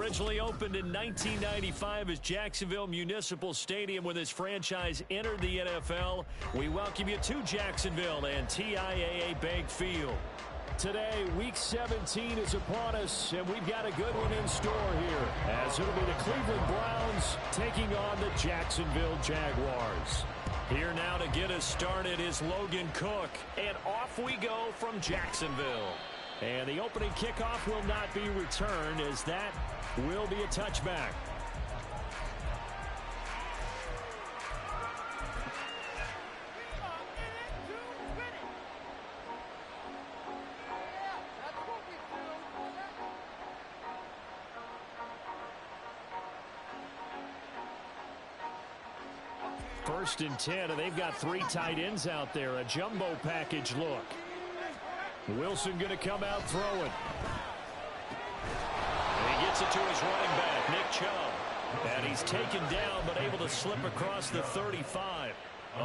Originally opened in 1995 as Jacksonville Municipal Stadium when this franchise entered the NFL, we welcome you to Jacksonville and TIAA Bank Field. Today, Week 17 is upon us, and we've got a good one in store here, as it'll be the Cleveland Browns taking on the Jacksonville Jaguars. Here now to get us started is Logan Cook, and off we go from Jacksonville. And the opening kickoff will not be returned, as that will be a touchback. First and 10, and they've got three tight ends out there. A jumbo package look. Wilson going to come out throwing. And he gets it to his running back, Nick Chubb. And he's taken down, but able to slip across the 35.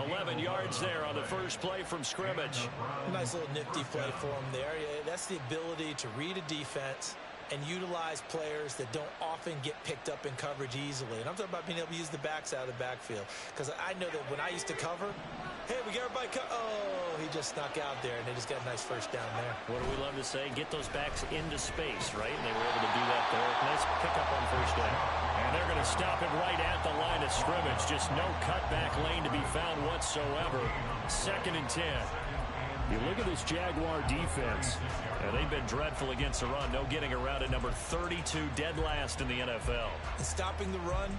11 yards there on the first play from scrimmage. Nice little nifty play for him there. That's the ability to read a defense and utilize players that don't often get picked up in coverage easily. And I'm talking about being able to use the backs out of the backfield. Because I know that when I used to cover, hey, we got everybody oh, he just snuck out there, and they just got a nice first down there. What do we love to say? Get those backs into space, right? And they were able to do that there. Nice pickup on first down. And they're going to stop it right at the line of scrimmage. Just no cutback lane to be found whatsoever. 2nd and 10. You look at this Jaguar defense, and they've been dreadful against the run. No getting around at number 32, dead last in the NFL. And stopping the run,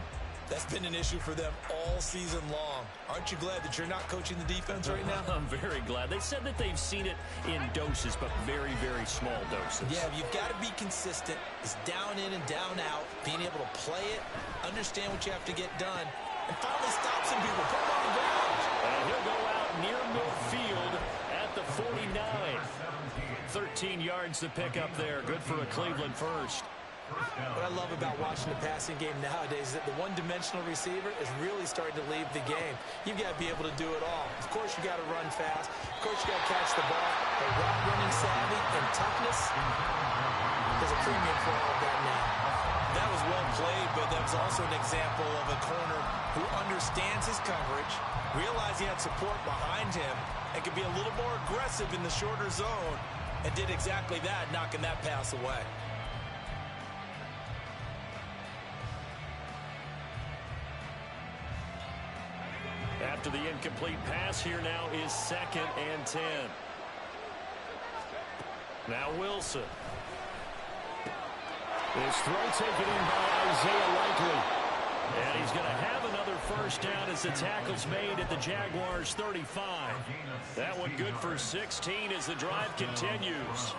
that's been an issue for them all season long. Aren't you glad that you're not coaching the defense right now? I'm very glad. They said that they've seen it in doses, but very, very small doses. Yeah, you've got to be consistent. It's down in and down out, being able to play it, understand what you have to get done, and finally stop some people, put them on the ground. And he'll go out near midfield at the 49. 13 yards to pick up there. Good for a Cleveland first. What I love about watching the passing game nowadays is that the one-dimensional receiver is really starting to leave the game. You've got to be able to do it all. Of course, you got to run fast. Of course, you got to catch the ball. But route running savvy and toughness, there's a premium for all of that now. That was well played, but that was also an example of a corner who understands his coverage, realized he had support behind him, and could be a little more aggressive in the shorter zone, and did exactly that, knocking that pass away. After the incomplete pass, here now is 2nd and 10. Now Wilson. This throw taken in by Isaiah Likely. And he's going to have another first down as the tackle's made at the Jaguars' 35. That one good for 16 as the drive continues.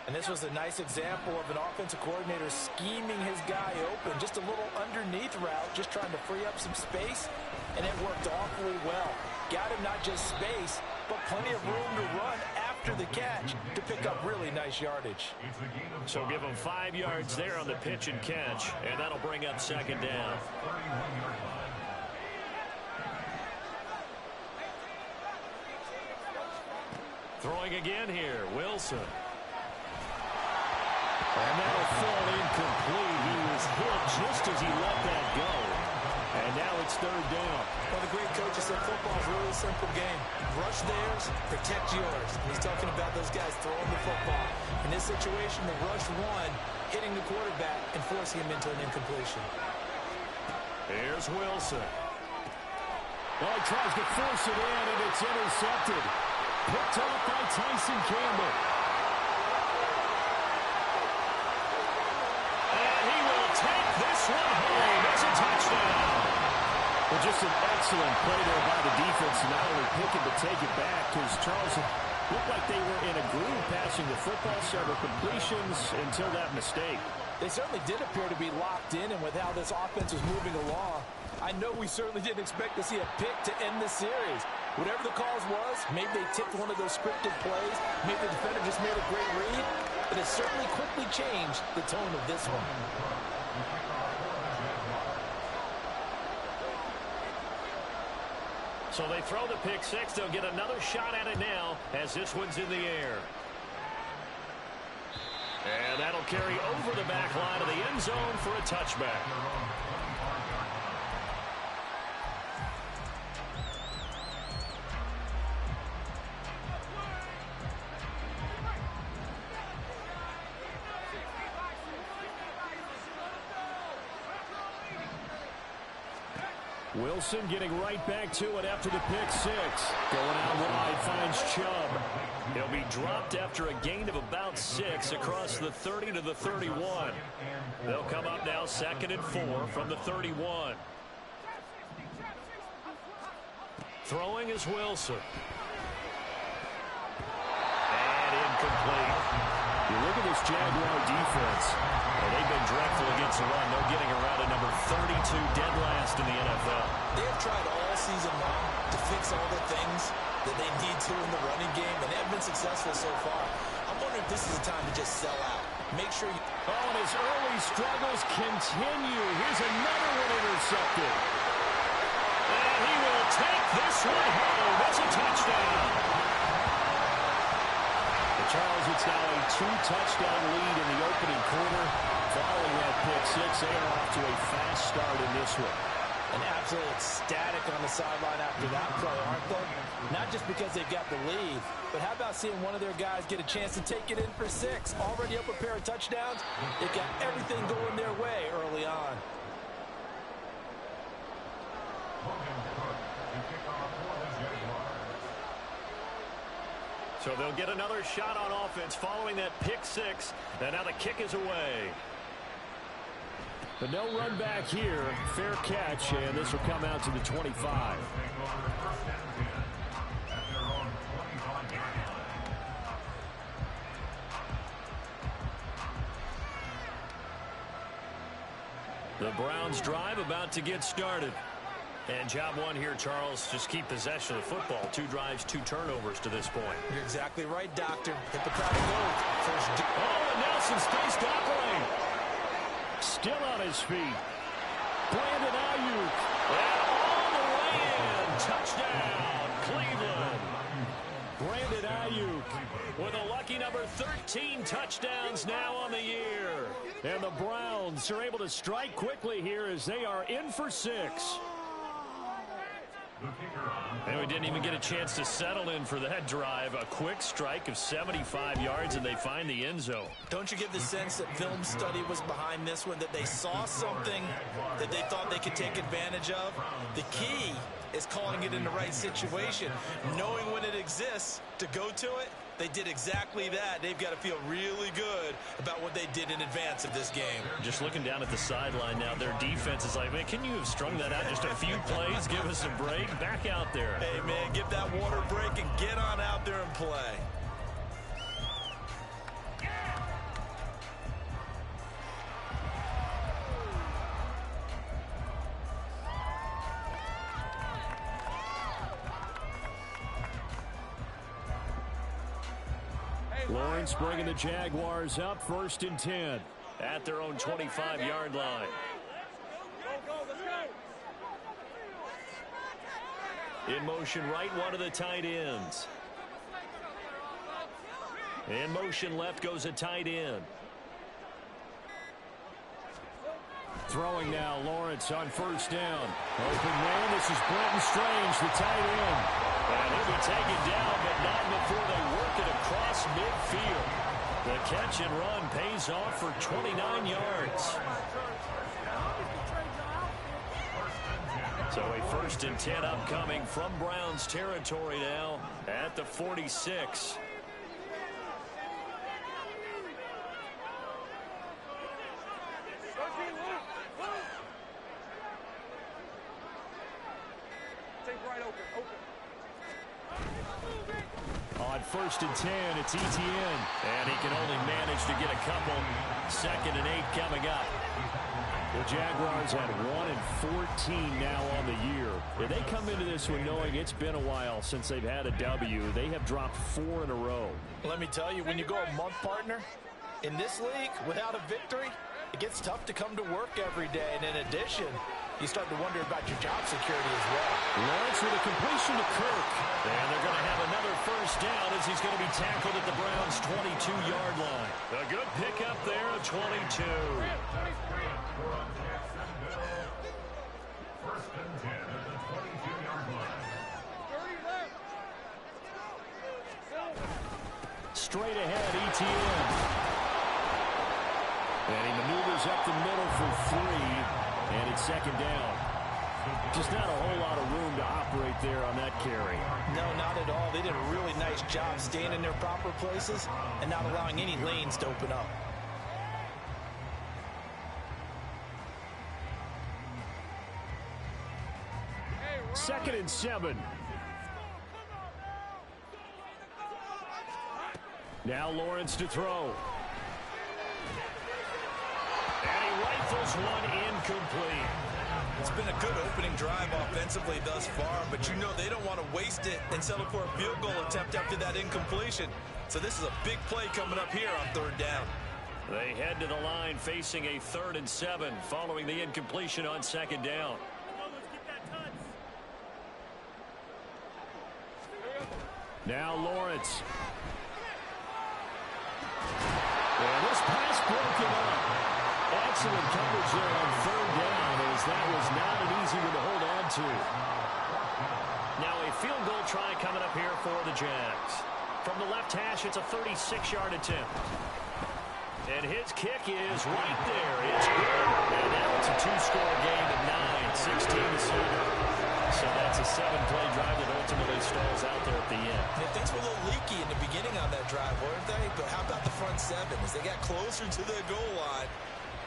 And this was a nice example of an offensive coordinator scheming his guy open. Just a little underneath route, just trying to free up some space, and it worked awfully well. Got him not just space, but plenty of room to run after the catch to pick up really nice yardage. So give him 5 yards there on the pitch and catch, and that'll bring up 2nd down. Throwing again here, Wilson. And that'll fall incomplete. He was hit just as he let that go. And now it's 3rd down. Well, the great coach said football is really a simple game. Rush theirs, protect yours. And he's talking about those guys throwing the football. In this situation, the rush one, hitting the quarterback and forcing him into an incompletion. Here's Wilson. Well, he tries to force it in, and it's intercepted. Picked off by Tyson Campbell. And he will take this one home as a touchdown. Well, just an excellent play there by the defense, not only picking to take it back, because Charles looked like they were in a groove passing the football, several completions until that mistake. They certainly did appear to be locked in, and with how this offense was moving along, I know we certainly didn't expect to see a pick to end the series. Whatever the cause was, maybe they tipped one of those scripted plays, maybe the defender just made a great read, but it certainly quickly changed the tone of this one. So they throw the pick six. They'll get another shot at it now as this one's in the air. And that'll carry over the back line of the end zone for a touchback. Wilson getting right back to it after the pick six. Going out wide, finds Chubb. He'll be dropped after a gain of about 6 across the 30 to the 31. They'll come up now 2nd and 4 from the 31. Throwing is Wilson. And incomplete. You look at this Jaguar defense. Well, they've been dreadful against the run. No getting around a number 32, dead last in the NFL. They have tried all season long to fix all the things that they need to in the running game, and they have been successful so far. I'm wondering if this is a time to just sell out. Make sure you... Oh, and his early struggles continue. Here's another one intercepted. And he will take this one home. That's a touchdown. Charles, it's now a 2-touchdown lead in the opening quarter. Following that pick six, they are off to a fast start in this one. An absolute ecstatic on the sideline after that play, aren't they? Not just because they've got the lead, but how about seeing one of their guys get a chance to take it in for 6? Already up a pair of touchdowns. They've got everything going their way early on. So they'll get another shot on offense following that pick six. And now the kick is away. But no run back here. Fair catch, and this will come out to the 25. The Browns drive about to get started. And job one here, Charles, just keep possession of the football. 2 drives, 2 turnovers to this point. You're exactly right, Doctor. Hippocratic oath. First. Oh, and Nelson stays doubling. Still on his feet. Brandon Ayuk. And all the way in. Touchdown, Cleveland. Brandon Ayuk with a lucky number 13 touchdowns now on the year. And the Browns are able to strike quickly here as they are in for 6. And we didn't even get a chance to settle in for that drive. A quick strike of 75 yards, and they find the end zone. Don't you get the sense that film study was behind this one, that they saw something that they thought they could take advantage of? The key is calling it in the right situation, knowing when it exists to go to it. They did exactly that. They've got to feel really good about what they did in advance of this game. Just looking down at the sideline now, their defense is like, man, can you have strung that out just a few plays? Give us a break. Back out there. Hey, man, give that water break and get on out there and play. Lawrence bringing the Jaguars up 1st and 10 at their own 25-yard line. In motion right, one of the tight ends. In motion left goes a tight end. Throwing now, Lawrence on 1st down. Open man, this is Brenton Strange, the tight end. And he'll be taken down, but not before they work it across midfield. The catch and run pays off for 29 yards. So a 1st and 10 upcoming from Browns territory now at the 46. On 1st and 10, it's Etienne. And he can only manage to get a couple. 2nd and 8 coming up. The Jaguars had 1 and 14 now on the year. If they come into this one knowing it's been a while since they've had a W, they have dropped 4 in a row. Let me tell you, when you go a month, partner, in this league, without a victory, it gets tough to come to work every day. And in addition, you start to wonder about your job security as well. Lawrence with a completion to Kirk. And they're going to have another first down as he's going to be tackled at the Browns' 22-yard line. A good pickup there at 22. Straight ahead, ETN. And he maneuvers up the middle for 3, and it's second down. Just not a whole lot of room to operate there on that carry. No, not at all. They did a really nice job staying in their proper places and not allowing any lanes to open up. Second and 7. Now Lawrence to throw. And he rifles one incomplete. It's been a good opening drive offensively thus far, but you know they don't want to waste it and settle for a field goal attempt after that incompletion. So this is a big play coming up here on third down. They head to the line facing a 3rd and 7 following the incompletion on second down. Now Lawrence. And this pass broken up. Excellent coverage there on third down, as that was not an easy one to hold on to. Now a field goal try coming up here for the Jags. From the left hash, it's a 36-yard attempt. And his kick is right there. It's good. And now it's a 2-score game at 9, 16-7. So that's a 7-play drive that ultimately stalls out there at the end. Yeah, things were a little leaky in the beginning on that drive, weren't they? But how about the front 7? As they got closer to the goal line,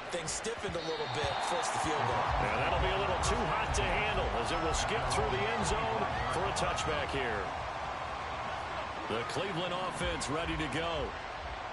things stiffened a little bit, forced the field goal. And that'll be a little too hot to handle as it will skip through the end zone for a touchback here. The Cleveland offense ready to go.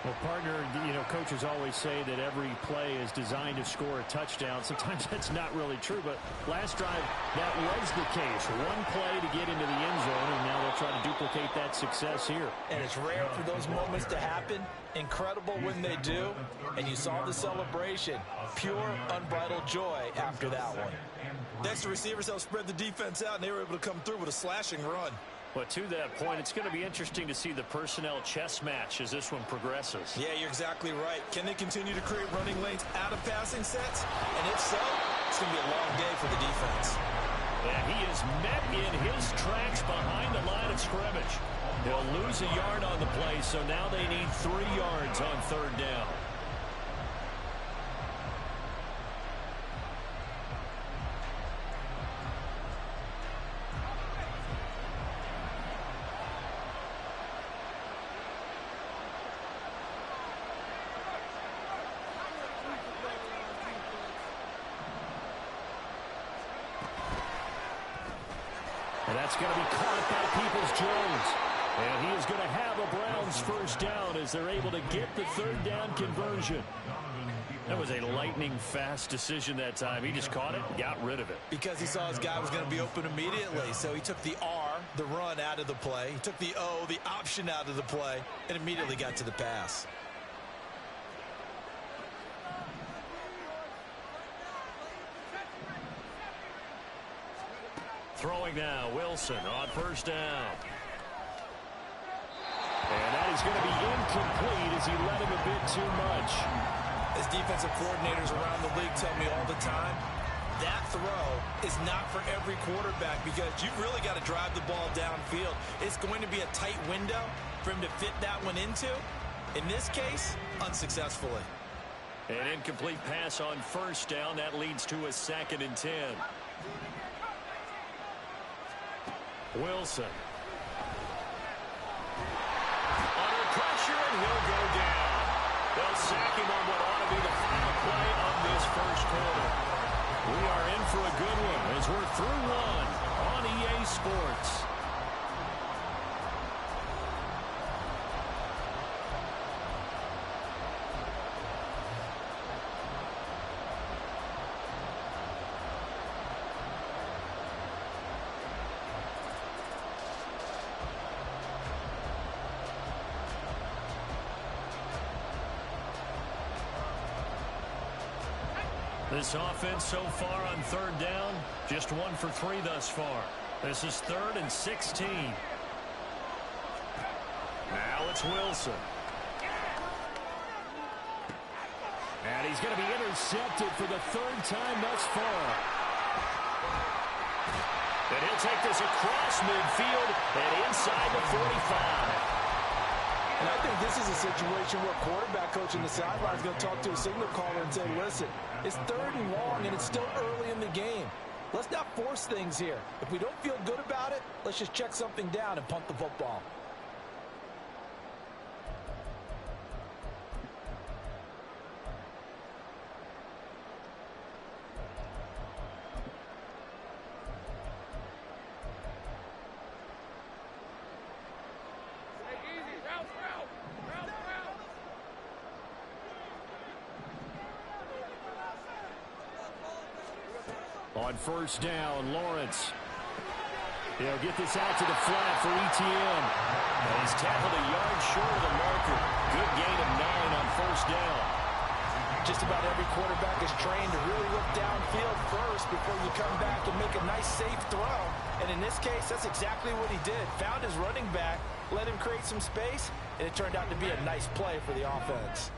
Well, partner, you know, coaches always say that every play is designed to score a touchdown. Sometimes that's not really true, but last drive, that was the case. One play to get into the end zone, and now they'll try to duplicate that success here. And it's rare for those moments to happen. Incredible when they do. And you saw the celebration. Pure, unbridled joy after that one. Next, the receivers helped spread the defense out, and they were able to come through with a slashing run. But to that point, it's going to be interesting to see the personnel chess match as this one progresses. Yeah, you're exactly right. Can they continue to create running lanes out of passing sets? And if so, it's going to be a long day for the defense. And he is met in his tracks behind the line of scrimmage. He'll lose a yard on the play, so now they need 3 yards on third down. And that's going to be caught by Peoples-Jones. And he is going to have a Browns first down as they're able to get the third down conversion. That was a lightning-fast decision that time. He just caught it and got rid of it. Because he saw his guy was going to be open immediately. So he took the R, the run, out of the play. He took the O, the option, out of the play, and immediately got to the pass. Throwing now, Wilson on first down. And that is going to be incomplete as he led him a bit too much. As defensive coordinators around the league tell me all the time, that throw is not for every quarterback because you've really got to drive the ball downfield. It's going to be a tight window for him to fit that one into. In this case, unsuccessfully. An incomplete pass on first down. That leads to a 2nd and 10. Wilson. Under pressure, and he'll go down. They'll sack him on what ought to be the final play of this first quarter. We are in for a good one as we're through one on EA Sports. The This offense so far on third down, just 1 for 3 thus far. This is 3rd and 16. Now it's Wilson. And he's going to be intercepted for the 3rd time thus far. And he'll take this across midfield and inside the 45. And I think this is a situation where quarterback coach in the sideline is going to talk to a signal caller and say, listen, it's 3rd and long and it's still early in the game. Let's not force things here. If we don't feel good about it, let's just check something down and punt the football. On first down, Lawrence. He'll get this out to the flat for Etienne. And he's tackled a yard short of the marker. Good gain of 9 on first down. Just about every quarterback is trained to really look downfield first before you come back and make a nice, safe throw. And in this case, that's exactly what he did. Found his running back, let him create some space, and it turned out to be a nice play for the offense.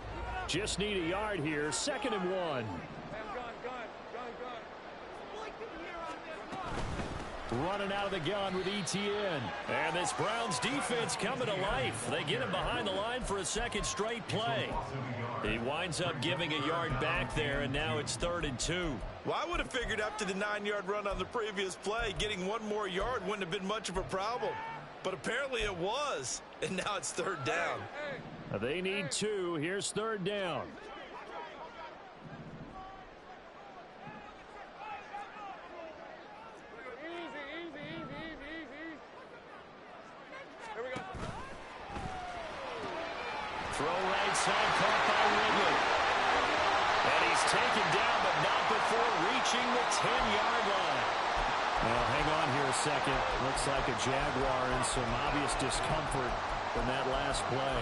Just need a yard here. 2nd and 1. Running out of the gun with Etienne. And this Browns defense coming to life. They get him behind the line for a 2nd straight play. He winds up giving a yard back there, and now it's 3rd and 2. Well, I would have figured after the 9-yard run on the previous play, getting 1 more yard wouldn't have been much of a problem. But apparently it was, and now it's 3rd down. They need 2. Here's 3rd down. Throw right side, caught by Ridley. And he's taken down, but not before reaching the 10-yard line. Well, hang on here a second. Looks like a Jaguar in some obvious discomfort from that last play.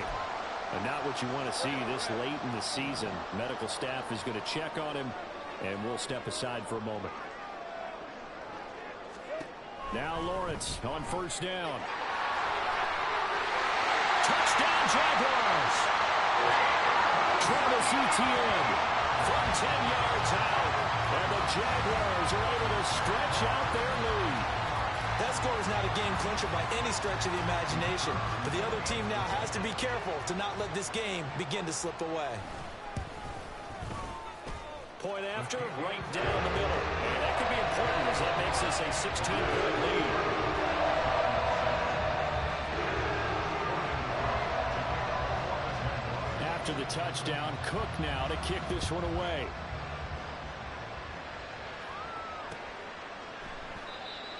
And not what you want to see this late in the season. Medical staff is going to check on him, and we'll step aside for a moment. Now Lawrence on first down. Touchdown, Jaguars! Travis Etienne from 10 yards out. And the Jaguars are able to stretch out their lead. That score is not a game clincher by any stretch of the imagination. But the other team now has to be careful to not let this game begin to slip away. Point after, right down the middle. And that could be important as that makes this a 16-point lead. After the touchdown, Cook now to kick this one away.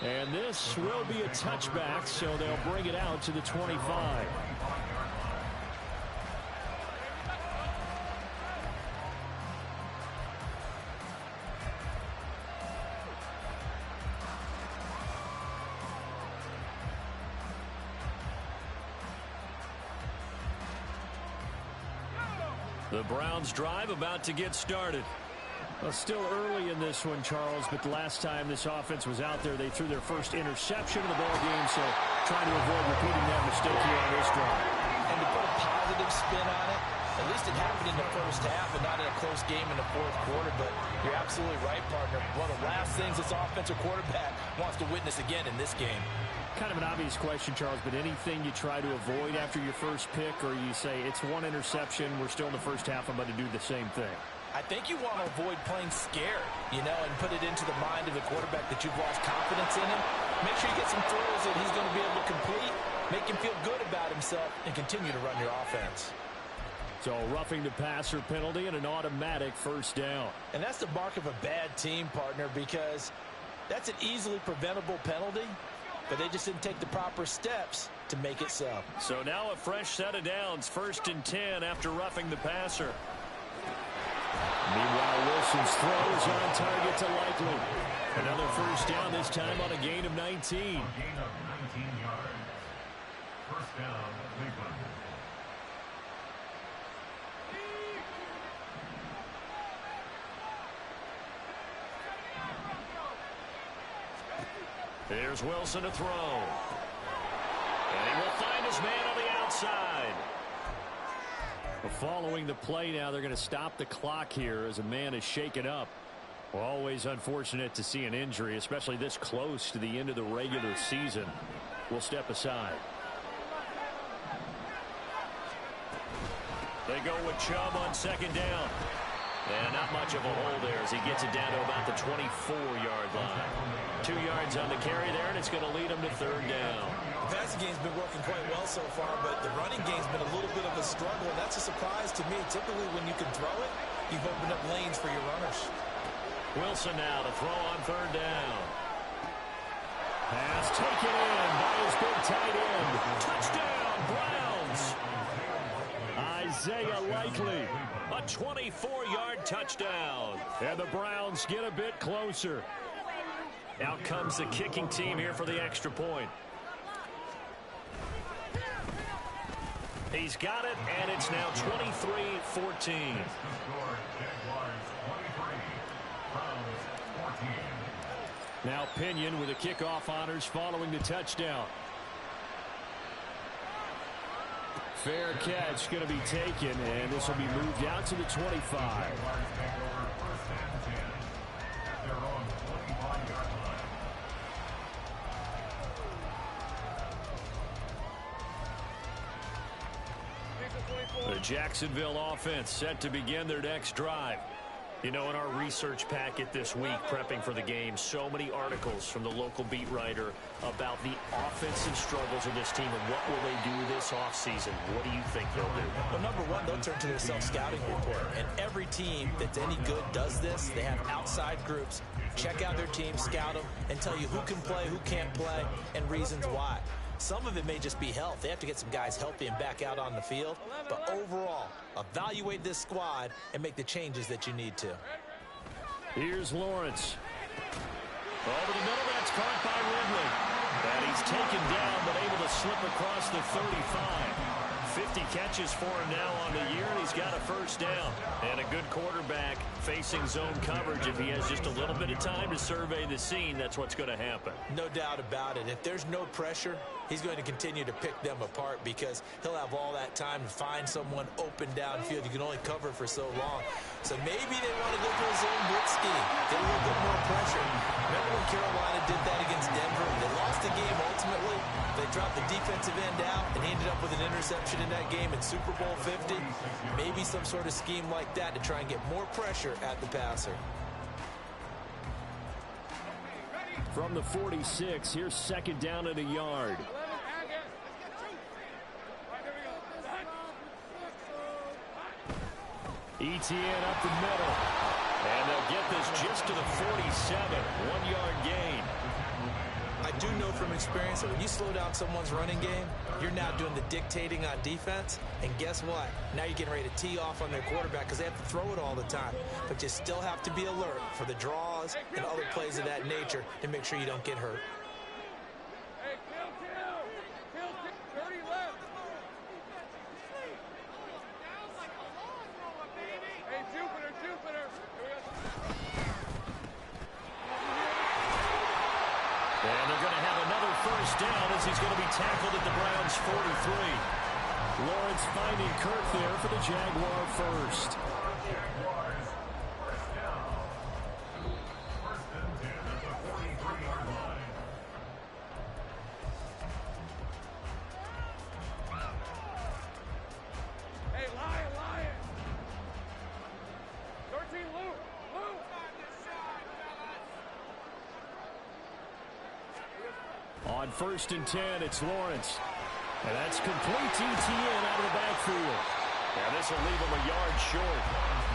And this will be a touchback, so they'll bring it out to the 25. The Browns drive about to get started. Well, still early in this one, Charles, but the last time this offense was out there, they threw their first interception of the ball game, so trying to avoid repeating that mistake here on this drive. And to put a positive spin on it, at least it happened in the first half and not in a close game in the 4th quarter, but you're absolutely right, partner. One of the last things this offensive quarterback wants to witness again in this game. Kind of an obvious question, Charles, but anything you try to avoid after your first pick, or you say it's 1 interception, we're still in the first half, I'm about to do the same thing? I think you want to avoid playing scared, and put it into the mind of the quarterback that you've lost confidence in him. Make sure you get some throws that he's going to be able to complete, make him feel good about himself, and continue to run your offense. So roughing the passer penalty and an automatic first down. And that's the mark of a bad team, partner, because that's an easily preventable penalty, but they just didn't take the proper steps to make it so. So now a fresh set of downs, 1st and 10 after roughing the passer. Meanwhile, Wilson's throw is on target to Likely. Another first down, this time on a gain of 19. Gain of 19 yards. First down, Cleveland. Here's Wilson to throw. And he will find his man on the outside. Following the play now, they're going to stop the clock here as a man is shaken up. Always unfortunate to see an injury, especially this close to the end of the regular season. We'll step aside. They go with Chubb on second down. And not much of a hole there as he gets it down to about the 24-yard line. 2 yards on the carry there, and it's going to lead him to third down. The passing game's been working quite well so far, but the running game's been a little bit of a struggle, and that's a surprise to me. Typically, when you can throw it, you've opened up lanes for your runners. Wilson now to throw on third down. Pass taken in by his big tight end. Touchdown, Browns. Isaiah Likely, a 24-yard touchdown. And the Browns get a bit closer. Out comes the kicking team here for the extra point. He's got it, and it's now 23-14. Now Pinion with the kickoff honors following the touchdown. Fair catch going to be taken, and this will be moved out to the 25. The Jacksonville offense set to begin their next drive. You know, in our research packet this week, prepping for the game, so many articles from the local beat writer about the offensive struggles of this team and what will they do this offseason. What do you think they'll do? Well, number one, they'll turn to their self-scouting report. And every team that's any good does this. They have outside groups. Check out their team, scout them, and tell you who can play, who can't play, and reasons why. Some of it may just be health. They have to get some guys healthy and back out on the field. But overall, evaluate this squad and make the changes that you need to. Here's Lawrence. Over the middle, that's caught by Ridley. And he's taken down, but able to slip across the 35. 50 catches for him now on the year, and he's got a first down. And a good quarterback facing zone coverage. If he has just a little bit of time to survey the scene, that's what's going to happen. No doubt about it. If there's no pressure, he's going to continue to pick them apart because he'll have all that time to find someone open downfield. You can only cover for so long. So maybe they want to go to a zone blitz scheme, get a little bit more pressure. Remember when Carolina did that against Denver? They lost the game ultimately. They dropped the defensive end out, and he ended up with an interception in that game in Super Bowl 50. Maybe some sort of scheme like that to try and get more pressure at the passer. From the 46, here's second down at a yard. Etienne up the middle. And they'll get this just to the 47. 1-yard gain. I do know from experience that when you slow down someone's running game, you're now doing the dictating on defense. And guess what? Now you're getting ready to tee off on their quarterback because they have to throw it all the time. But you still have to be alert for the draws and other plays of that nature to make sure you don't get hurt. Down as he's going to be tackled at the Browns 43. Lawrence finding Kirk there for the Jaguar first. Hey, Lion! 13, Luke! On 1st and 10, it's Lawrence. And that's complete to Etienne out of the backfield. And this will leave him a yard short.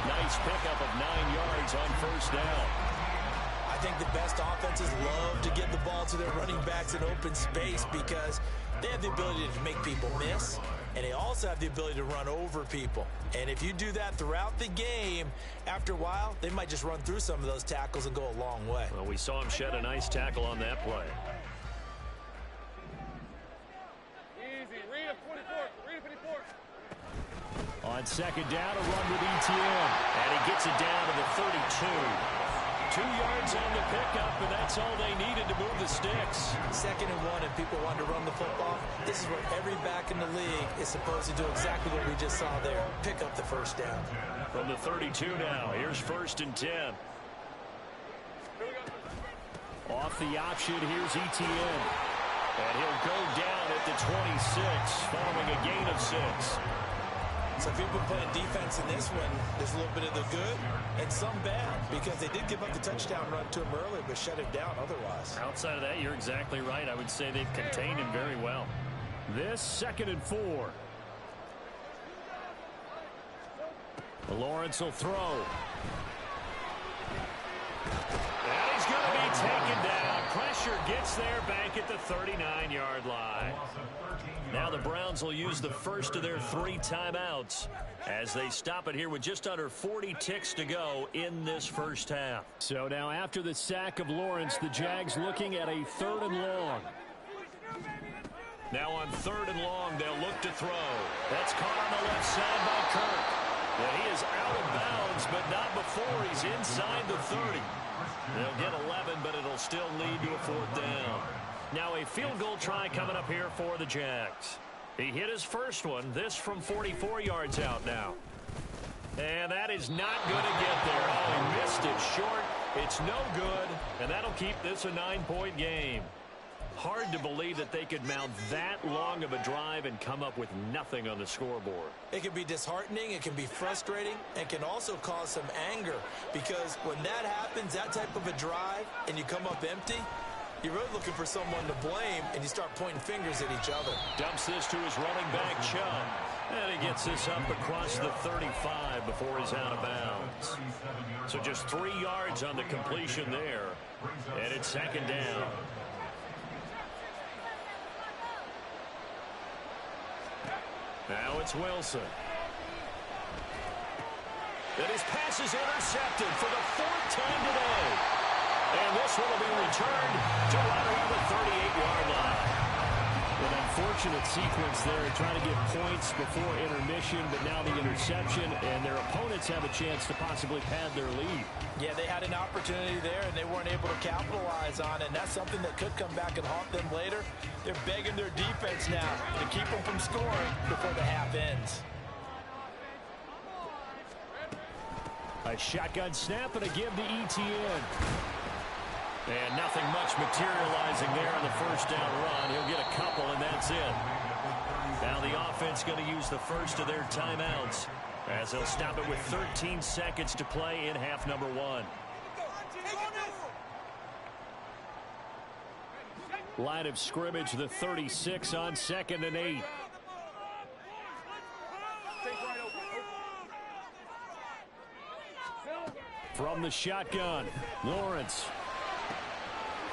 Nice pickup of 9 yards on first down. I think the best offenses love to get the ball to their running backs in open space because they have the ability to make people miss, and they also have the ability to run over people. And if you do that throughout the game, after a while, they might just run through some of those tackles and go a long way. Well, we saw him shed a nice tackle on that play. On second down, a run with Etienne. And he gets it down to the 32. 2 yards on the pickup, and that's all they needed to move the sticks. 2nd and 1, and people want to run the football. This is where every back in the league is supposed to do exactly what we just saw there. Pick up the first down. From the 32 now, here's 1st and 10. Off the option, here's Etienne. And he'll go down at the 26, following a gain of 6. So if you've been playing defense in this one, there's a little bit of the good and some bad, because they did give up the touchdown run to him earlier, but shut him down otherwise. Outside of that, you're exactly right. I would say they've contained him very well. This 2nd and 4. Lawrence will throw. And he's going to be taken down. Pressure gets there back at the 39-yard line. Now the Browns will use the first of their 3 timeouts as they stop it here with just under 40 ticks to go in this first half. So now after the sack of Lawrence, the Jags looking at a 3rd and long. Now on 3rd and long, they'll look to throw. That's caught on the left side by Kirk. Well, he is out of bounds, but not before he's inside the 30. They'll get 11, but it'll still lead to a 4th down. Now a field goal try coming up here for the Jags. He hit his first one, this from 44 yards out now. And that is not going to get there. Oh, he missed it short. It's no good, and that'll keep this a 9-point game. Hard to believe that they could mount that long of a drive and come up with nothing on the scoreboard. It can be disheartening, it can be frustrating, and can also cause some anger, because when that happens, that type of a drive, and you come up empty, you're really looking for someone to blame, and you start pointing fingers at each other. Dumps this to his running back, Chubb. And he gets this up across the 35 before he's out of bounds. So just 3 yards on the completion there. And it's 2nd down. Now it's Wilson. And his pass is intercepted for the 4th time today. And this one will be returned to right around the 38-yard line. An unfortunate sequence there, trying to get points before intermission, but now the interception, and their opponents have a chance to possibly pad their lead. Yeah, they had an opportunity there, and they weren't able to capitalize on it, and that's something that could come back and haunt them later. They're begging their defense now to keep them from scoring before the half ends. A shotgun snap and a give to Etienne. And nothing much materializing there on the first down run. He'll get a couple, and that's it. Now the offense going to use the first of their timeouts as they'll stop it with 13 seconds to play in half number 1. Line of scrimmage, the 36 on 2nd and 8. From the shotgun, Lawrence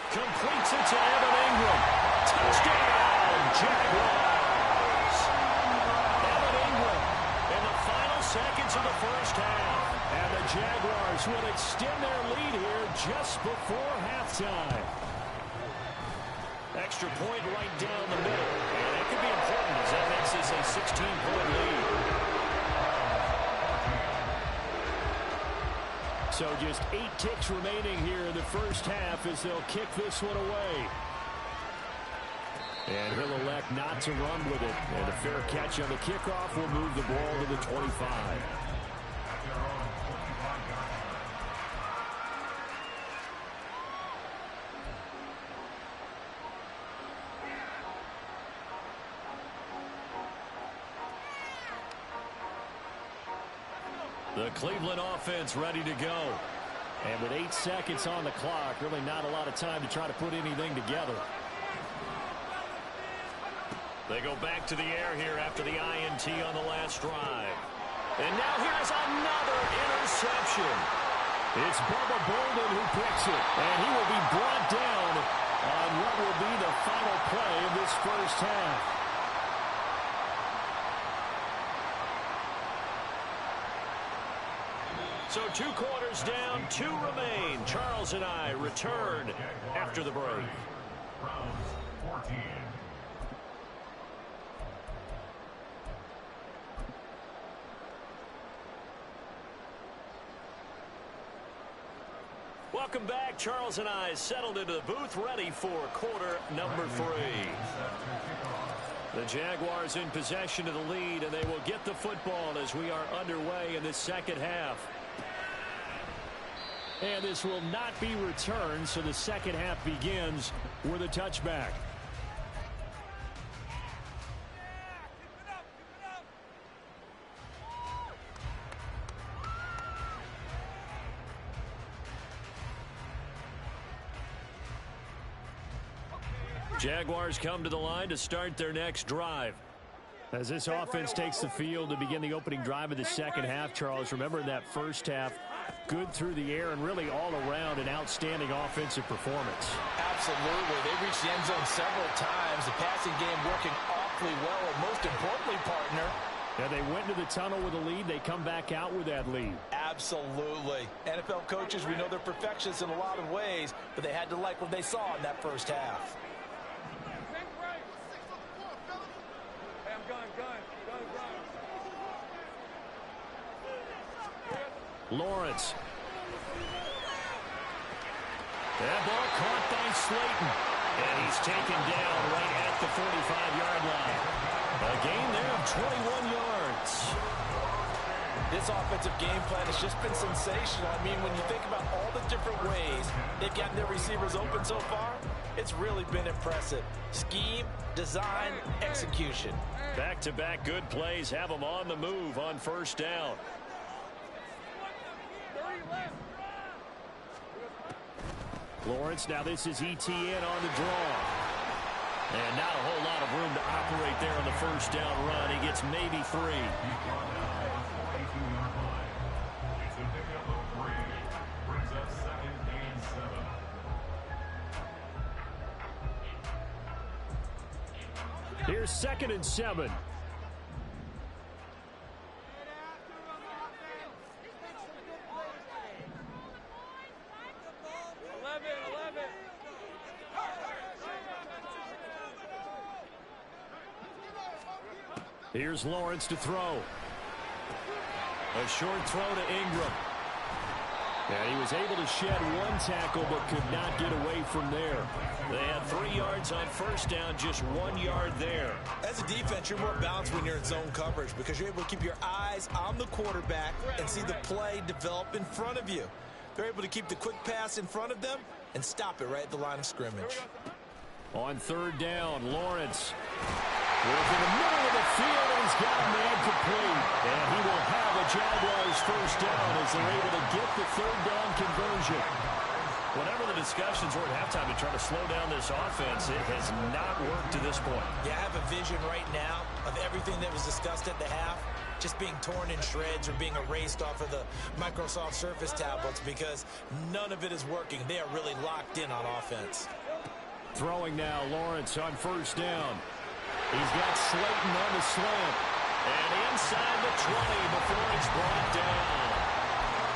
completes it to Evan Ingram. Touchdown, Jaguars. Evan Ingram in the final seconds of the first half. And the Jaguars will extend their lead here just before halftime. Extra point right down the middle. And it could be important as that makes this a 16-point lead. So just 8 ticks remaining here in the first half as they'll kick this one away. And he'll elect not to run with it. And a fair catch on the kickoff will move the ball to the 25. The Cleveland offense ready to go. And with 8 seconds on the clock, really not a lot of time to try to put anything together. They go back to the air here after the INT on the last drive. And now here's another interception. It's Bubba Bolden who picks it. And he will be brought down on what will be the final play of this first half. So 2 quarters down, 2 remain. Charles and I return after the break. Browns 14. Welcome Welcome back. Charles and I settled into the booth, ready for quarter number 3. The Jaguars in possession of the lead, and they will get the football as we are underway in the second half. And this will not be returned, so the second half begins with a touchback. Jaguars come to the line to start their next drive. As this offense takes the field to begin the opening drive of the second half, Charles, remember in that first half, good through the air and really all around an outstanding offensive performance. Absolutely. They reached the end zone several times. The passing game working awfully well, and most importantly, partner, yeah, they went into the tunnel with a lead. They come back out with that lead. Absolutely. NFL coaches, we know they're perfectionists in a lot of ways, but they had to like what they saw in that first half. Lawrence. That ball caught by Slayton. And he's taken down right at the 45-yard line. A gain there of 21 yards. This offensive game plan has just been sensational. I mean, when you think about all the different ways they've gotten their receivers open so far, it's really been impressive. Scheme, design, execution. Back-to-back good plays have them on the move on first down. Lawrence, now this is ETN on the draw. And not a whole lot of room to operate there on the first down run. He gets maybe 3. Here's 2nd and 7. Here's Lawrence to throw. A short throw to Ingram. And he was able to shed one tackle but could not get away from there. They had 3 yards on first down, just 1 yard there. As a defense, you're more balanced when you're in zone coverage because you're able to keep your eyes on the quarterback and see the play develop in front of you. They're able to keep the quick pass in front of them and stop it right at the line of scrimmage. On third down, Lawrence was in the middle of the field, and he's got a man complete. And he will have a Jaguars first down as they're able to get the third down conversion. Whatever the discussions were at halftime to try to slow down this offense, it has not worked to this point. Yeah, I have a vision right now of everything that was discussed at the half just being torn in shreds or being erased off of the Microsoft Surface tablets because none of it is working. They are really locked in on offense. Throwing now, Lawrence on first down. He's got Slayton on the slant. And inside the 20 before it's brought down.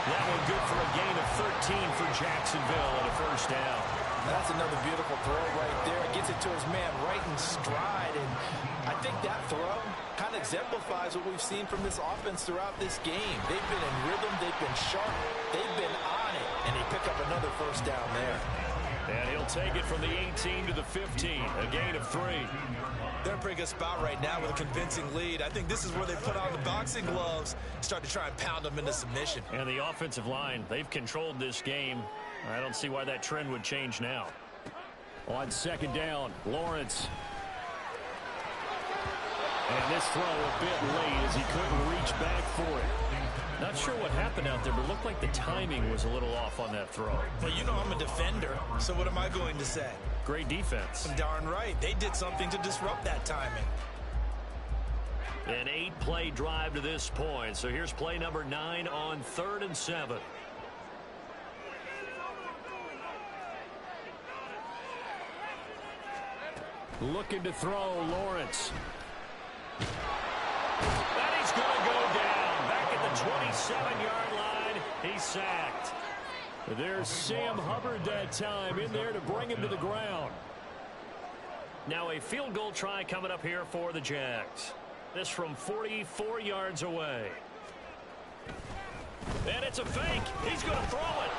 That one good for a gain of 13 for Jacksonville and a first down. That's another beautiful throw right there. It gets it to his man right in stride. And I think that throw kind of exemplifies what we've seen from this offense throughout this game. They've been in rhythm. They've been sharp. They've been on it. And they pick up another first down there. And he'll take it from the 18 to the 15, a gain of 3. They're in a pretty good spot right now with a convincing lead. I think this is where they put on the boxing gloves, start to try and pound them into submission. And the offensive line, they've controlled this game. I don't see why that trend would change now. On second down, Lawrence. And this throw a bit late as he couldn't reach back for it. Not sure what happened out there, but it looked like the timing was a little off on that throw. Well, you know I'm a defender, so what am I going to say? Great defense. Darn right. They did something to disrupt that timing. An 8-play drive to this point. So here's play number 9 on 3rd and 7. Looking to throw, Lawrence. And he's going to go down. Back at the 27-yard line, he's sacked. There's Sam Hubbard that time in there to bring him to the ground. Now a field goal try coming up here for the Jags. This from 44 yards away. And it's a fake. He's going to throw it.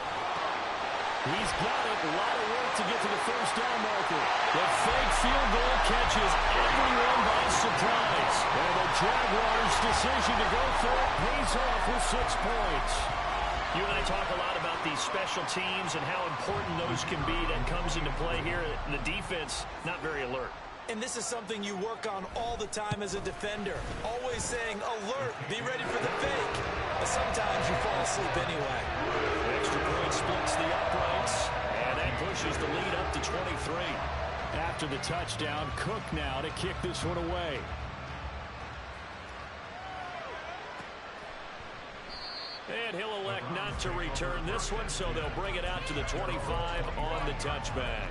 He's got it. A lot of work to get to the first down marker. The fake field goal catches everyone by surprise. And the Jaguars' decision to go for it pays off with 6 points. You and I talk a lot about these special teams and how important those can be. That comes into play here. The defense, not very alert. And this is something you work on all the time as a defender. Always saying, alert, be ready for the fake. But sometimes you fall asleep anyway. Extra point splits the uprights, and that pushes the lead up to 23. After the touchdown, Cook now to kick this one away. And he'll elect not to return this one, so they'll bring it out to the 25 on the touchback.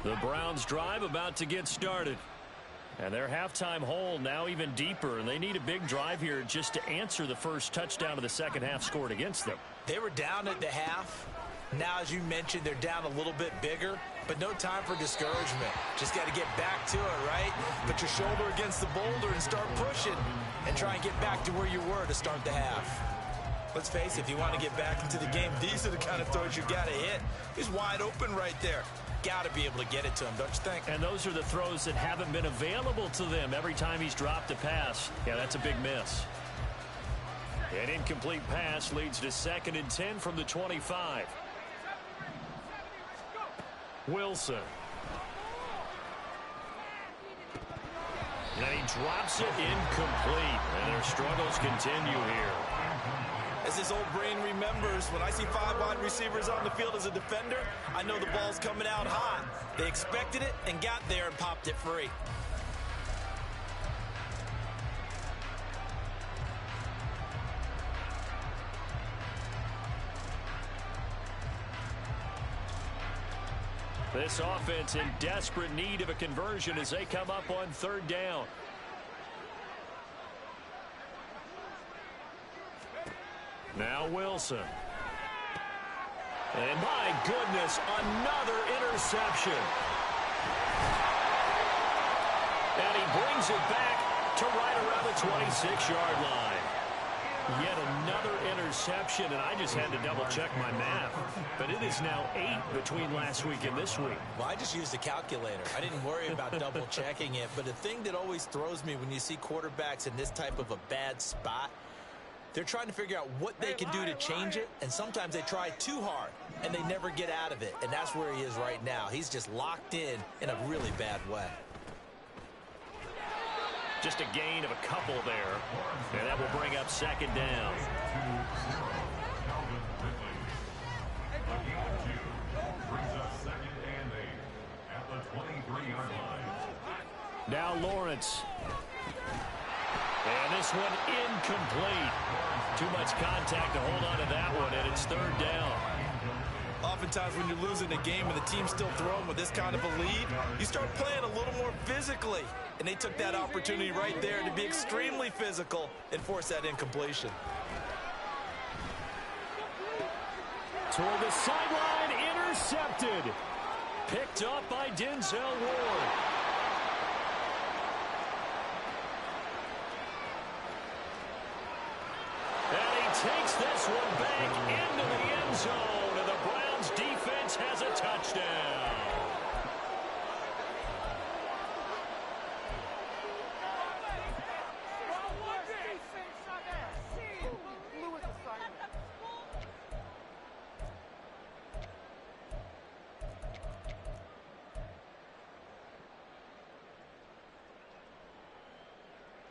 The Browns drive about to get started. And their halftime hole now even deeper, and they need a big drive here just to answer the first touchdown of the second half scored against them. They were down at the half. Now, as you mentioned, they're down a little bit bigger, but no time for discouragement. Just got to get back to it, right? Put your shoulder against the boulder and start pushing and try and get back to where you were to start the half. Let's face it, if you want to get back into the game, these are the kind of throws you got to hit. He's wide open right there. Got to be able to get it to him, don't you think? And those are the throws that haven't been available to them every time he's dropped a pass. Yeah, that's a big miss. An incomplete pass leads to 2nd and 10 from the 25. Wilson. And he drops it incomplete. And their struggles continue here. As this old brain remembers, when I see 5 wide receivers on the field as a defender, I know the ball's coming out hot. They expected it and got there and popped it free. This offense in desperate need of a conversion as they come up on 3rd down. Now Wilson. And my goodness, another interception. And he brings it back to right around the 26-yard line. Yet another interception, and I just had to double-check my math. But it is now 8 between last week and this week. Well, I just used a calculator. I didn't worry about double-checking it. But the thing that always throws me when you see quarterbacks in this type of a bad spot, they're trying to figure out what they can do to change it, and sometimes they try too hard, and they never get out of it, and that's where he is right now. He's just locked in a really bad way. Just a gain of a couple there, and that will bring up 2nd down. Now Lawrence. And this one incomplete. Too much contact to hold on to that one, and it's 3rd down. Oftentimes when you're losing a game and the team's still throwing with this kind of a lead, you start playing a little more physically. And they took that opportunity right there to be extremely physical and force that incompletion. Toward the sideline, intercepted. Picked up by Denzel Ward. Takes this one back into the end zone, and the Browns defense has a touchdown.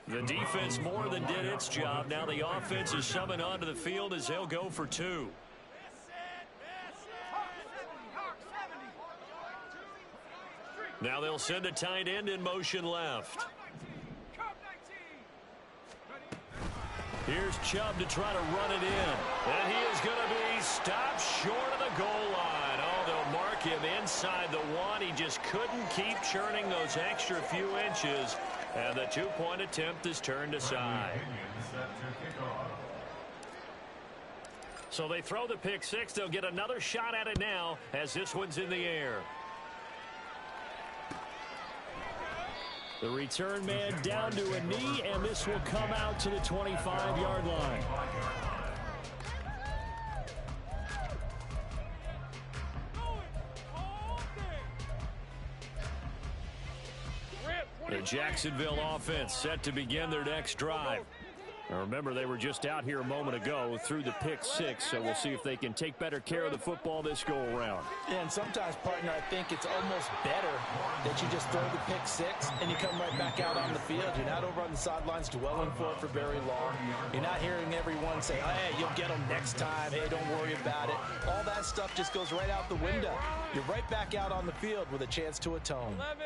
The defense more than did its job. Now the offense is summoned onto the field as they'll go for 2. Now they'll send a tight end in motion left. Here's Chubb to try to run it in. And he is going to be stopped short of the goal line. Oh, they'll mark took him inside the 1. He just couldn't keep churning those extra few inches. And the two-point attempt is turned aside. So they throw the pick six. They'll get another shot at it now as this one's in the air. The return man down to a knee, and this will come out to the 25-yard line. The Jacksonville offense set to begin their next drive. Now remember, they were just out here a moment ago through the pick six, so we'll see if they can take better care of the football this go-around. Yeah, and sometimes, partner, I think it's almost better that you just throw the pick six and you come right back out on the field. You're not over on the sidelines dwelling for very long. You're not hearing everyone say, hey, you'll get them next time. Hey, don't worry about it. All that stuff just goes right out the window. You're right back out on the field with a chance to atone. 11.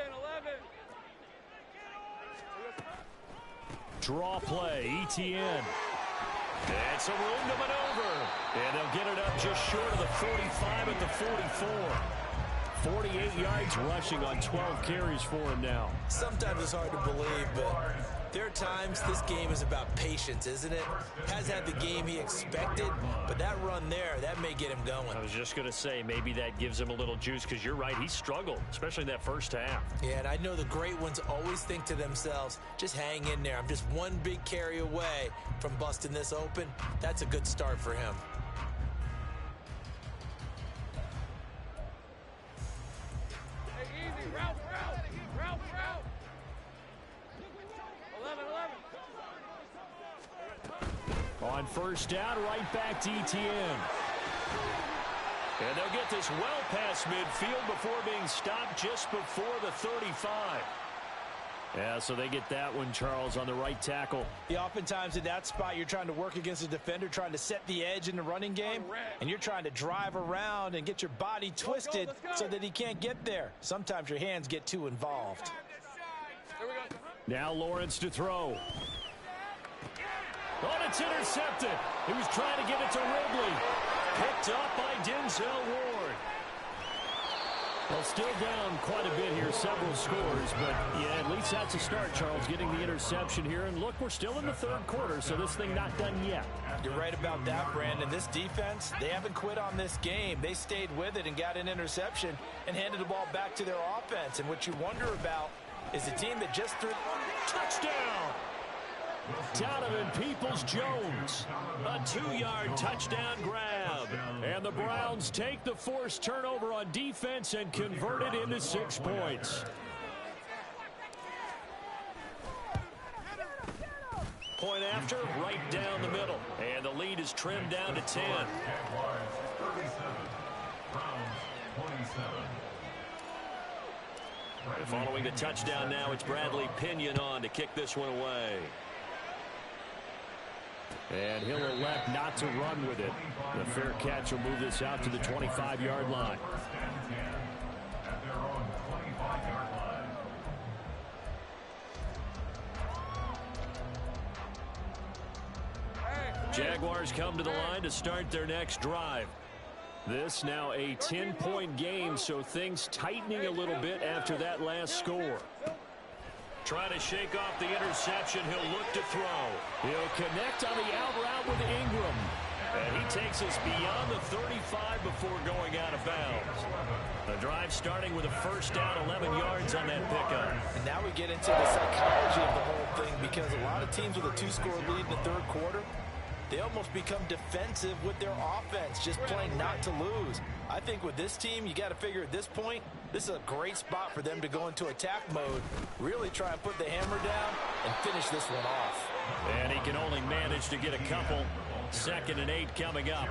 Draw play, Etienne. And some room to maneuver. And they'll get it up just short of the 45 at the 44. 48 yards rushing on 12 carries for him now. Sometimes it's hard to believe, but there are times this game is about patience, isn't it? Has had the game he expected, but that run there, that may get him going. I was just going to say, maybe that gives him a little juice, because you're right, he struggled, especially in that first half. Yeah, and I know the great ones always think to themselves, just hang in there. I'm just one big carry away from busting this open. That's a good start for him. Hey, easy. Route. 11. On first down, right back to Etienne. And they'll get this well past midfield before being stopped just before the 35. Yeah, so they get that one, Charles, on the right tackle. Yeah, oftentimes in that spot, you're trying to work against a defender, trying to set the edge in the running game, and you're trying to drive around and get your body twisted so that he can't get there. Sometimes your hands get too involved. Here we go. Now Lawrence to throw. Oh, it's intercepted. He was trying to get it to Ridley. Picked up by Denzel Ward. Well, still down quite a bit here, several scores, but yeah, at least that's a start, Charles, getting the interception here. And look, we're still in the third quarter, so this thing not done yet. You're right about that, Brandon. This defense, they haven't quit on this game. They stayed with it and got an interception and handed the ball back to their offense. And what you wonder about is a team that just threw touchdown. Donovan Peoples-Jones, a 2-yard touchdown grab. And the Browns take the forced turnover on defense and convert it into 6 points. Point after, right down the middle. And the lead is trimmed down to 10. And following the touchdown now, it's Bradley Pinion on to kick this one away. And he'll elect not to run with it. The fair catch will move this out to the 25-yard line. Jaguars come to the line to start their next drive. This now a 10-point game, so things tightening a little bit after that last score. Trying to shake off the interception. He'll look to throw. He'll connect on the out route with Ingram. And he takes us beyond the 35 before going out of bounds. The drive starting with a first down, 11 yards on that pickup. And now we get into the psychology of the whole thing, because a lot of teams with a 2-score lead in the third quarter, they almost become defensive with their offense, just playing not to lose. I think with this team, you got to figure at this point, this is a great spot for them to go into attack mode, really try and put the hammer down and finish this one off. And he can only manage to get a couple. 2nd and 8 coming up.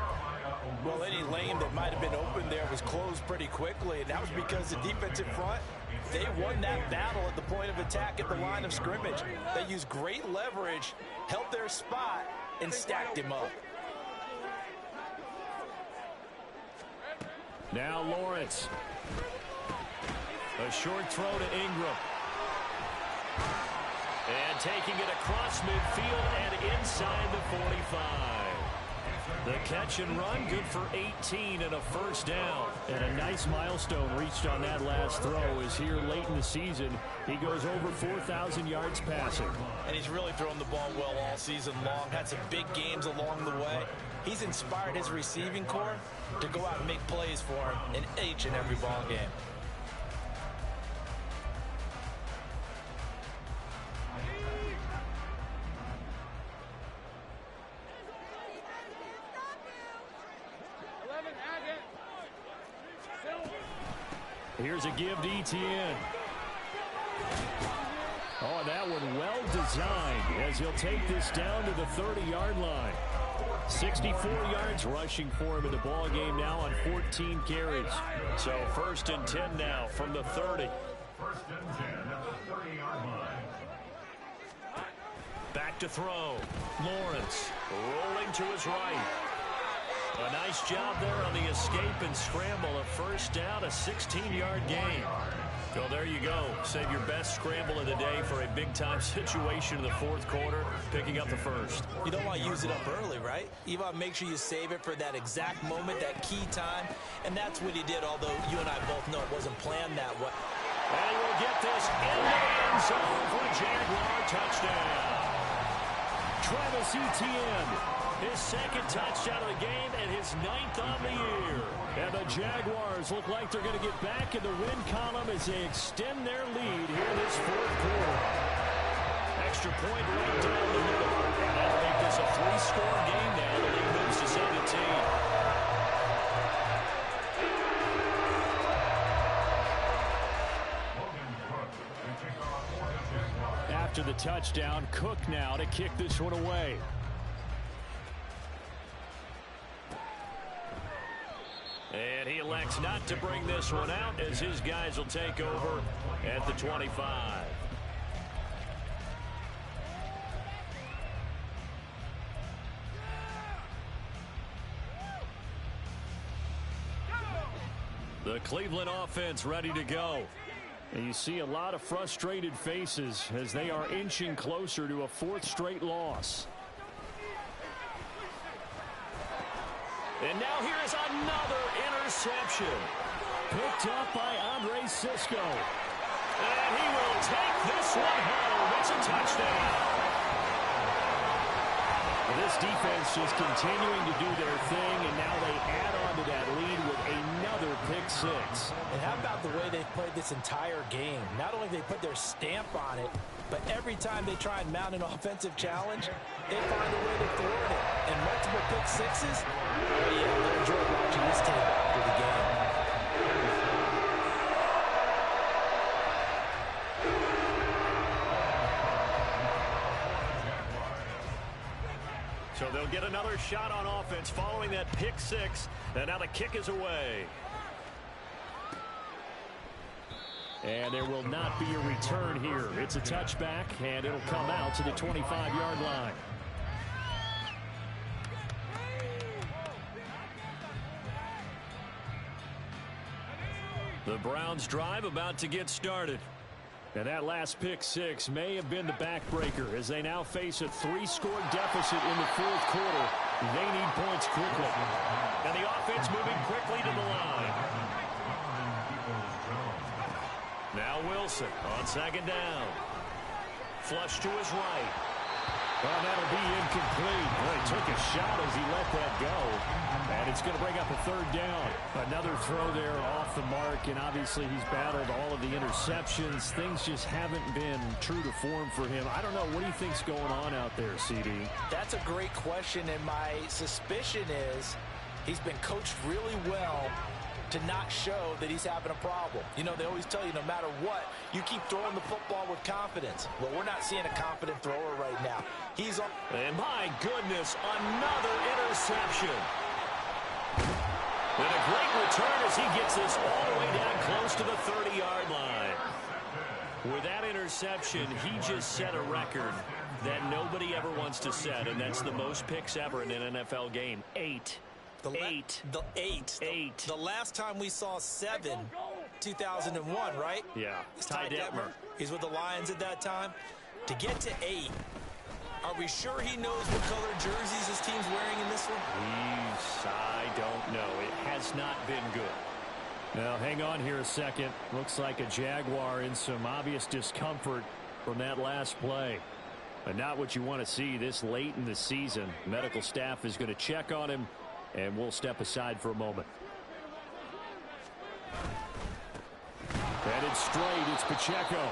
Well, any lane that might have been open there was closed pretty quickly, and that was because the defensive front, they won that battle at the point of attack at the line of scrimmage. They used great leverage, held their spot, and stacked him up. Now Lawrence. A short throw to Ingram. And taking it across midfield and inside the 45. The catch and run, good for 18 and a first down. And a nice milestone reached on that last throw is here late in the season. He goes over 4,000 yards passing. And he's really thrown the ball well all season long. Had some big games along the way. He's inspired his receiving corps to go out and make plays for him in each and every ball game. Here's a give to Etienne. Oh, and that one well designed as he'll take this down to the 30-yard line. 64 yards rushing for him in the ball game now on 14 carries. So 1st and 10 now from the 30. 1st and 10 at the 30-yard line. Back to throw. Lawrence rolling to his right. A nice job there on the escape and scramble. A first down, a 16-yard gain. Well, there you go. Save your best scramble of the day for a big-time situation in the 4th quarter, picking up the first. You don't want to use it up early, right? You want to make sure you save it for that exact moment, that key time. And that's what he did, although you and I both know it wasn't planned that way. And he will get this in the end zone for a Jaguar touchdown. Travis Etienne, his 2nd touchdown of the game and his 9th on the year. And the Jaguars look like they're going to get back in the win column as they extend their lead here in this 4th quarter. Extra point right down the middle. And that'll make this a 3-score game now. The lead moves to 17. After the touchdown, Cook now to kick this one away. And he elects not to bring this one out as his guys will take over at the 25. The Cleveland offense ready to go. And you see a lot of frustrated faces as they are inching closer to a 4th straight loss. And now here is another interception. Picked up by Andre Cisco. And he will take this one home. It's a touchdown. This defense just continuing to do their thing, and now they add on to that lead with another pick 6. And how about the way they've played this entire game? Not only they put their stamp on it, but every time they try and mount an offensive challenge, they find a way to thwart it. And multiple pick 6s, oh yeah, they'll enjoy watching this tape after the game. So they'll get another shot on offense following that pick 6. And now the kick is away. And there will not be a return here. It's a touchback, and it'll come out to the 25-yard line. The Browns drive about to get started. And that last pick 6 may have been the backbreaker as they now face a 3-score deficit in the 4th quarter. They need points quickly. And the offense moving quickly to the line. Now Wilson on 2nd down. Flush to his right. Well, that'll be incomplete. Boy, he took a shot as he let that go. And it's going to bring up a 3rd down. Another throw there off the mark, and obviously he's battled all of the interceptions. Things just haven't been true to form for him. I don't know. What do you think's going on out there, CD? That's a great question, and my suspicion is he's been coached really well to not show that he's having a problem. You know, they always tell you no matter what, you keep throwing the football with confidence. Well, we're not seeing a confident thrower right now. He's on. And my goodness, another interception. And a great return as he gets this all the way down close to the 30-yard line. With that interception, he just set a record that nobody ever wants to set, and that's the most picks ever in an NFL game. 8. The last time we saw 7, 2001, right? Yeah. Ty Detmer. He's with the Lions at that time. To get to 8 Are we sure he knows what color jerseys his team's wearing in this one? I don't know. It has not been good. Now, hang on here a second. Looks like a Jaguar in some obvious discomfort from that last play. But not what you want to see this late in the season. Medical staff is going to check on him, and we'll step aside for a moment. Headed straight, it's Pacheco.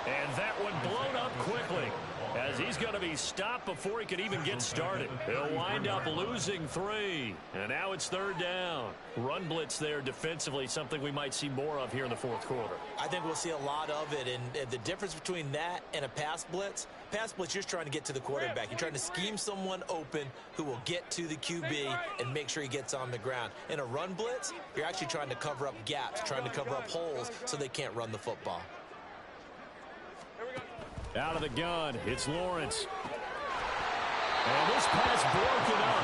And that one blown up quickly, as he's going to be stopped before he could even get started. He'll wind up losing 3. And now it's 3rd down. Run blitz there defensively, something we might see more of here in the 4th quarter. I think we'll see a lot of it. And the difference between that and a pass blitz, you're just trying to get to the quarterback. You're trying to scheme someone open who will get to the QB and make sure he gets on the ground. In a run blitz, you're actually trying to cover up gaps, trying to cover up holes so they can't run the football. Out of the gun, it's Lawrence. And this pass broken up.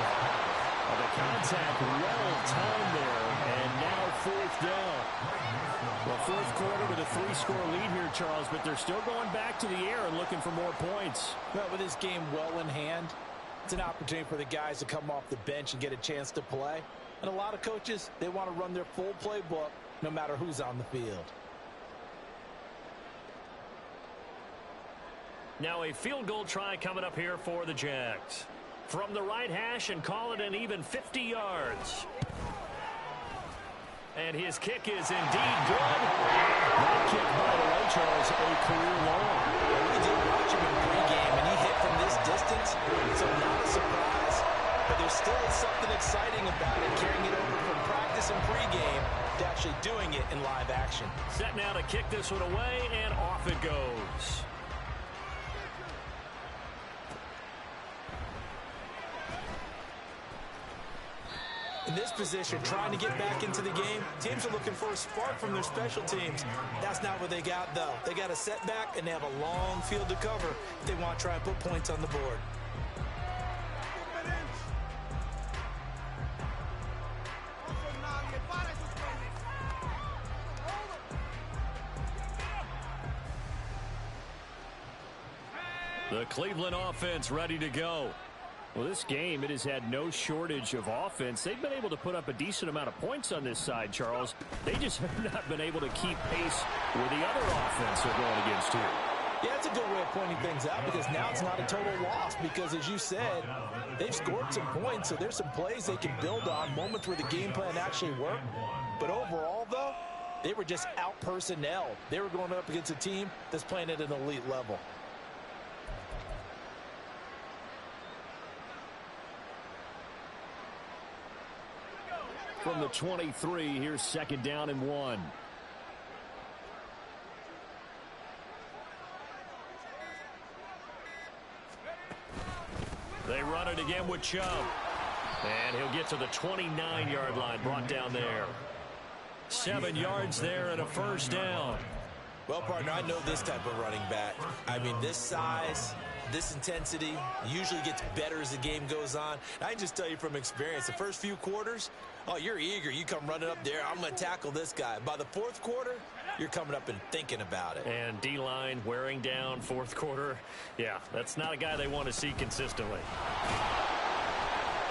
The contact well timed there, and now 4th down. Well, 4th quarter with a 3-score lead here, Charles, but they're still going back to the air and looking for more points. Well, with this game well in hand, it's an opportunity for the guys to come off the bench and get a chance to play. And a lot of coaches, they want to run their full playbook no matter who's on the field. Now a field goal try coming up here for the Jags. From the right hash, and call it an even 50 yards. And his kick is indeed good. That kick, by the way, Charles, a career long. We did watch him in pregame, and he hit from this distance, so not a surprise. But there still is something exciting about it, carrying it over from practice and pregame to actually doing it in live action. Set now to kick this one away, and off it goes. In this position, trying to get back into the game, teams are looking for a spark from their special teams. That's not what they got, though. They got a setback, and they have a long field to cover if they want to try and put points on the board. The Cleveland offense ready to go. Well, this game, it has had no shortage of offense. They've been able to put up a decent amount of points on this side, Charles. They just have not been able to keep pace with the other offense they're going against here. Yeah, it's a good way of pointing things out because now it's not a total loss because, as you said, they've scored some points, so there's some plays they can build on, moments where the game plan actually worked. But overall, though, they were just out-personnelled. They were going up against a team that's playing at an elite level. From the 23, here's 2nd down and 1. They run it again with Chubb. And he'll get to the 29-yard line, brought down there. 7 yards there and a 1st down. Well, partner, I know this type of running back. I mean, this size, this intensity usually gets better as the game goes on. I can just tell you from experience, the first few quarters, oh, you're eager. You come running up there, I'm going to tackle this guy. By the 4th quarter, you're coming up and thinking about it. And D-line wearing down 4th quarter. Yeah, that's not a guy they want to see consistently.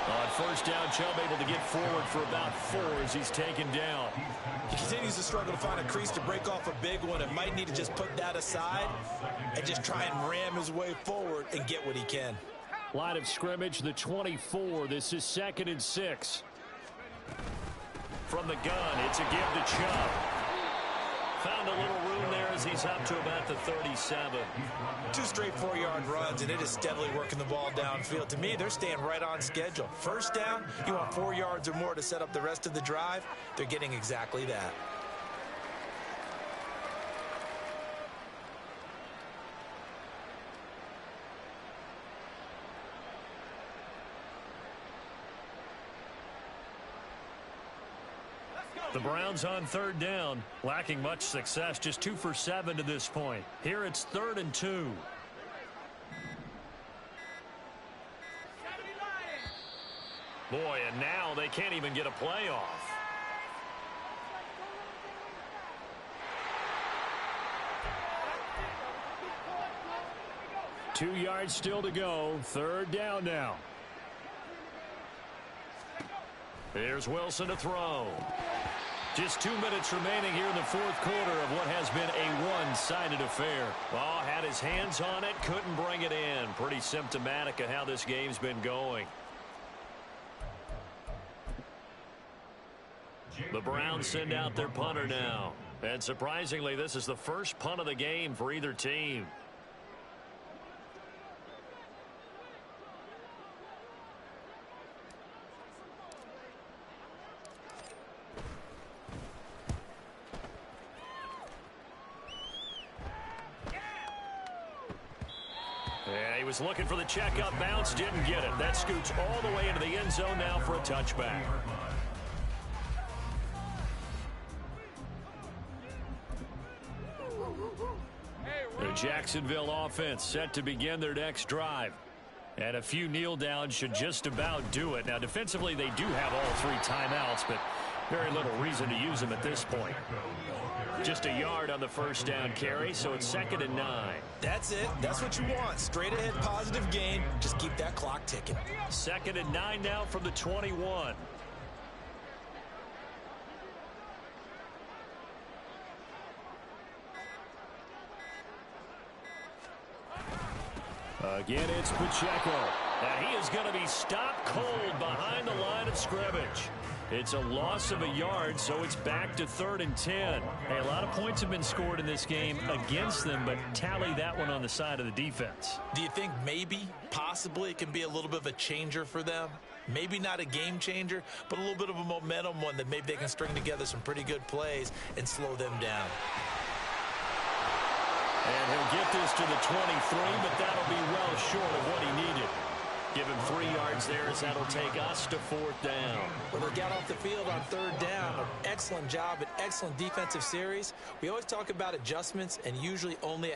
On 1st down, Chubb able to get forward for about 4 as he's taken down. He continues to struggle to find a crease to break off a big one and might need to just put that aside and just try and ram his way forward and get what he can. Line of scrimmage, the 24. This is 2nd and 6. From the gun, it's a give to Chubb. Found a little room there as he's up to about the 37. 2 straight 4-yard runs, and it is steadily working the ball downfield. To me, they're staying right on schedule. 1st down, you want 4 yards or more to set up the rest of the drive. They're getting exactly that. The Browns on 3rd down, lacking much success, just 2 for 7 to this point. Here it's 3rd and 2. Boy, and now they can't even get a play off. 2 yards still to go. 3rd down now. Here's Wilson to throw. Just 2 minutes remaining here in the 4th quarter of what has been a one-sided affair. Oh, had his hands on it, couldn't bring it in. Pretty symptomatic of how this game's been going. The Browns send out their punter now. And surprisingly, this is the first punt of the game for either team. Yeah, he was looking for the checkup bounce, didn't get it. That scoots all the way into the end zone now for a touchback. The Jacksonville offense set to begin their next drive. And a few kneel downs should just about do it. Now, defensively, they do have all 3 timeouts, but very little reason to use them at this point. Just a yard on the 1st down carry, so it's 2nd and 9. That's it. That's what you want. Straight ahead positive gain. Just keep that clock ticking. 2nd and 9 now from the 21. Again, it's Pacheco. And he is going to be stopped cold behind the line of scrimmage. It's a loss of a yard, so it's back to 3rd and 10. Hey, a lot of points have been scored in this game against them, but tally that one on the side of the defense. Do you think maybe, possibly, it can be a little bit of a changer for them? Maybe not a game changer, but a little bit of a momentum one that maybe they can string together some pretty good plays and slow them down. And he'll get this to the 23, but that'll be well short of what he needed. Give him 3 yards there as that'll take us to 4th down. When they got off the field on 3rd down, an excellent job, an excellent defensive series. We always talk about adjustments and usually only